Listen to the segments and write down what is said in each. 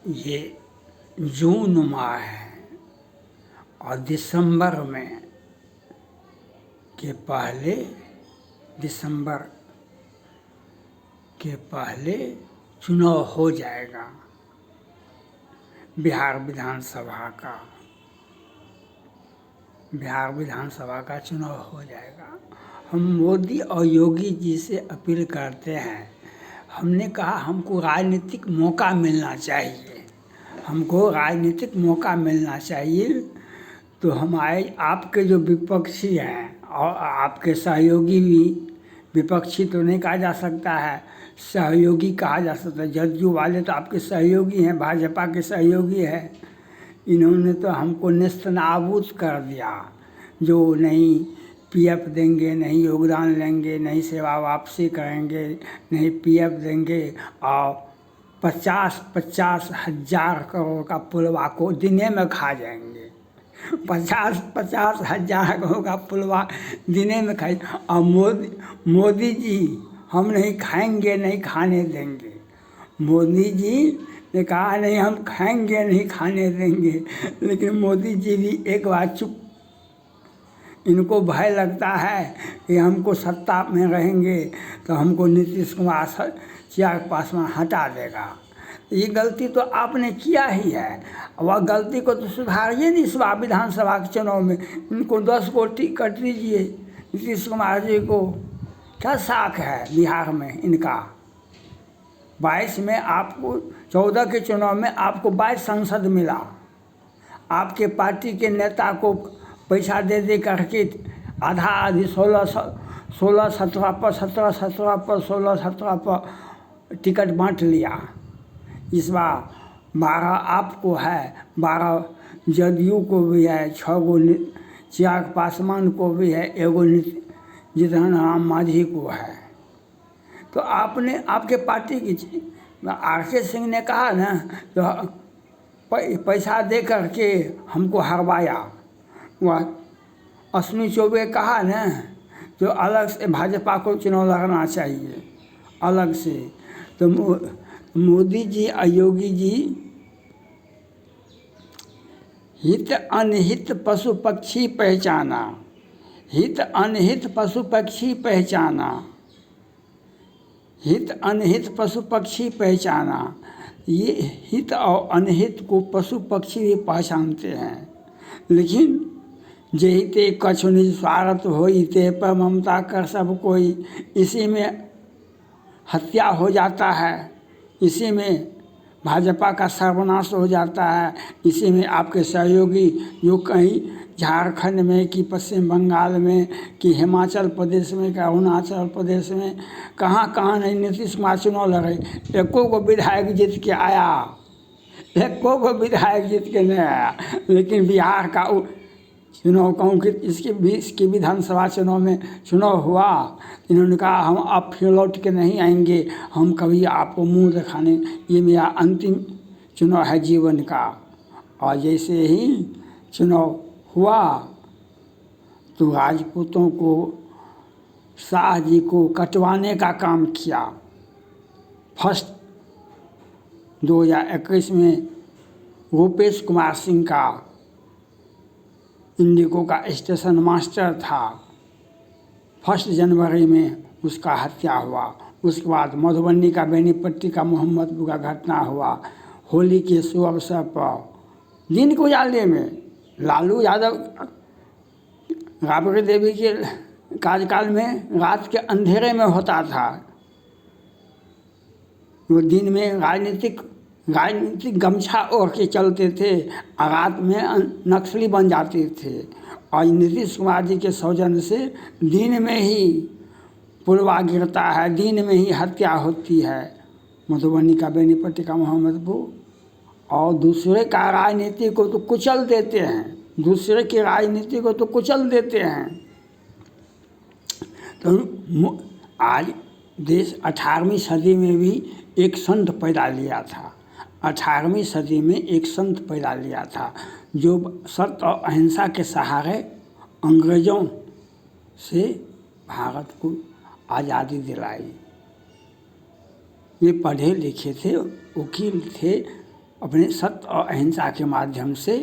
ये जून माह है और दिसंबर में दिसंबर के पहले चुनाव हो जाएगा बिहार विधानसभा का चुनाव हो जाएगा। हम मोदी और योगी जी से अपील करते हैं। हमने कहा हमको राजनीतिक मौका मिलना चाहिए, तो हमारे आपके जो विपक्षी हैं और आपके सहयोगी भी, विपक्षी तो नहीं कहा जा सकता है, सहयोगी कहा जा सकता है। जदयू वाले तो आपके सहयोगी हैं, भाजपा के सहयोगी हैं। इन्होंने तो हमको नेस्तनाबूद कर दिया। जो नहीं पीएफ देंगे, नहीं योगदान लेंगे, नहीं सेवा वापसी करेंगे, नहीं पीएफ देंगे और 50-50 हज़ार करोड़ का पुलवा को दिने में खा जाएंगे। 50-50 हज़ार करोड़ का पुलवा दिने में खाए। और मोदी जी हम नहीं खाएंगे, नहीं खाने देंगे। मोदी जी ने कहा नहीं हम खाएंगे, नहीं खाने देंगे। लेकिन मोदी जी भी एक बार चुप। इनको भय लगता है कि हमको सत्ता में रहेंगे तो हमको नीतीश कुमार चिराग पासवान हटा देगा। ये गलती तो आपने किया ही है। वह गलती को तो सुधारिए नहीं। इस बार विधानसभा के चुनाव में इनको 10 को टिकट दीजिए। नीतीश कुमार जी को क्या साख है बिहार में इनका। 22 में आपको 14 के चुनाव में आपको 22 सांसद मिला। आपके पार्टी के नेता को पैसा दे करके आधी 16-17 पर 17-17 पर 16-17 पर टिकट बांट लिया। इस बार 12 आपको है, 12 जदयू को भी है, 6 गो चिराग पासवान को भी है, 1 गो जीतन राम मांझी को है। तो आपने आपके पार्टी की आर.के. सिंह ने कहा ना, तो पैसा दे करके हमको हरवाया। वह अश्विनी चौबे कहा ना, जो अलग से भाजपा को चुनाव लड़ना चाहिए अलग से। तो मोदी जी और योगी जी हित अनहित पशु पक्षी पहचाना, हित अनहित पशु पक्षी पहचाना, हित अनहित पशु पक्षी पहचाना। ये हित और अनहित को पशु पक्षी भी पहचानते हैं। लेकिन जहिते कछु निज स्वार्थ होई ते पर ममता कर सब कोई, इसी में हत्या हो जाता है, इसी में भाजपा का सर्वनाश हो जाता है। इसी में आपके सहयोगी जो कहीं झारखंड में कि पश्चिम बंगाल में कि हिमाचल प्रदेश में कि अरुणाचल प्रदेश में कहाँ नहीं नीतीश कुमार चुनाव लड़े। एको को विधायक जीत के आया, एको को विधायक जीत के नहीं आया। लेकिन बिहार का चुनाव कहूँ कि इसके विधानसभा चुनाव में चुनाव हुआ, इन्होंने कहा हम अब फिर लौट के नहीं आएंगे, हम कभी आपको मुंह दिखाने, ये मेरा अंतिम चुनाव है जीवन का। और जैसे ही चुनाव हुआ तो राजपूतों को, शाह जी को कटवाने का काम किया। फर्स्ट 2021 में रूपेश कुमार सिंह का इंडिगो का स्टेशन मास्टर था। 1 जनवरी में उसका हत्या हुआ। उसके बाद मधुबनी का बेनीपट्टी का मोहम्मदपुर का घटना हुआ। होली के शुभ अवसर पर दिन के उजाले में लालू यादव राबड़ी देवी के कार्यकाल में रात के अंधेरे में होता था। वो दिन में राजनीतिक गमछा ओढ़ के चलते थे और रात में नक्सली बन जाते थे। और नीतीश कुमार जी के सौजन्य से दिन में ही पुलवा गिरता है, दिन में ही हत्या होती है। मधुबनी का बेनीपट्टी का मोहम्मदपुर। और दूसरे का राजनीति को तो कुचल देते हैं, दूसरे की राजनीति को तो कुचल देते हैं। तो आज देश 18वीं सदी में भी एक संत पैदा लिया था। 18वीं सदी में एक संत पैदा लिया था जो सत्य और अहिंसा के सहारे अंग्रेज़ों से भारत को आज़ादी दिलाई। ये पढ़े लिखे थे, वकील थे, अपने सत्य और अहिंसा के माध्यम से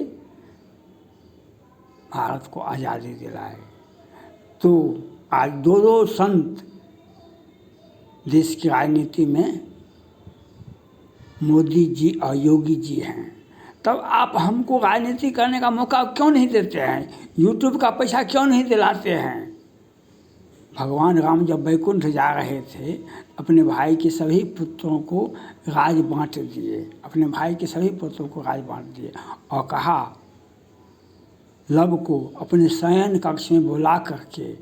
भारत को आज़ादी दिलाए। तो आज दो संत देश की राजनीति में मोदी जी और योगी जी हैं। तब आप हमको राजनीति करने का मौका क्यों नहीं देते हैं? यूट्यूब का पैसा क्यों नहीं दिलाते हैं? भगवान राम जब वैकुंठ जा रहे थे, अपने भाई के सभी पुत्रों को राज बांट दिए, अपने भाई के सभी पुत्रों को राज बांट दिए और कहा, लव को अपने शयन कक्ष में बुला करके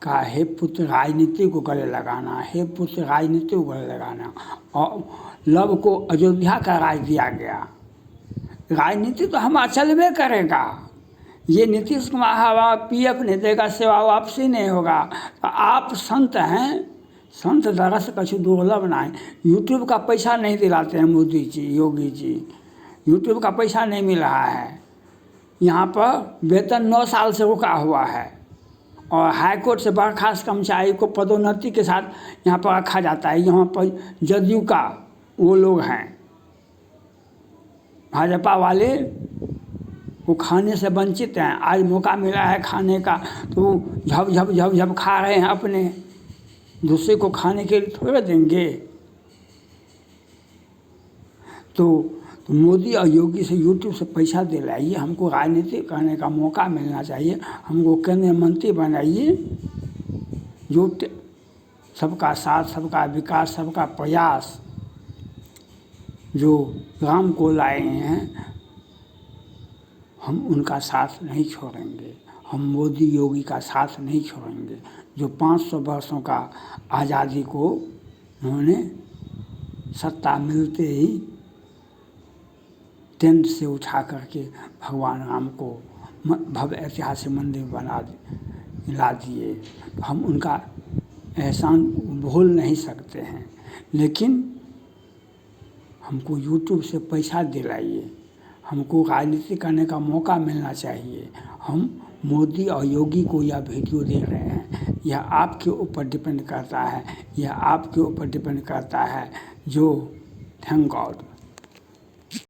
कहा, हे पुत्र राजनीति को गले लगाना, हे पुत्र राजनीति को गले लगाना। और लव को अयोध्या का राज दिया गया। राजनीति तो हमारा चलबे करेगा। ये नीतीश कुमार पीएफ नहीं देगा, सेवा वापसी नहीं होगा। तो आप संत हैं, संत दरस कछु दुर्लभ ना है। यूट्यूब का पैसा नहीं दिलाते हैं मोदी जी, योगी जी। यूट्यूब का पैसा नहीं मिल रहा है। यहाँ पर वेतन 9 साल से रुका हुआ है और हाईकोर्ट से बर्खास्त कर्मचारी को पदोन्नति के साथ यहाँ पर रखा जाता है। यहाँ पर जदयू का वो लोग हैं, भाजपा वाले, वो खाने से वंचित हैं। आज मौका मिला है खाने का तो झप झप झप झप खा रहे हैं, अपने दूसरे को खाने के लिए थोड़े देंगे। तो मोदी और योगी से यूट्यूब से पैसा दिलाइए, हमको राजनीति करने का मौका मिलना चाहिए, हमको केंद्रीय मंत्री बनाइए। जो सबका साथ, सबका विकास, सबका प्रयास जो राम को लाए हैं, हम उनका साथ नहीं छोड़ेंगे। हम मोदी योगी का साथ नहीं छोड़ेंगे, जो 500 वर्षों का आज़ादी को उन्होंने सत्ता मिलते ही टेंट से उठा करके भगवान राम को भव्य ऐतिहासिक मंदिर ला दिए। हम उनका एहसान भूल नहीं सकते हैं, लेकिन हमको यूट्यूब से पैसा दिलाइए, हमको राजनीति करने का मौका मिलना चाहिए। हम मोदी और योगी को यह वीडियो दे रहे हैं, यह आपके ऊपर डिपेंड करता है, यह आपके ऊपर डिपेंड करता है। जो थैंक गॉड।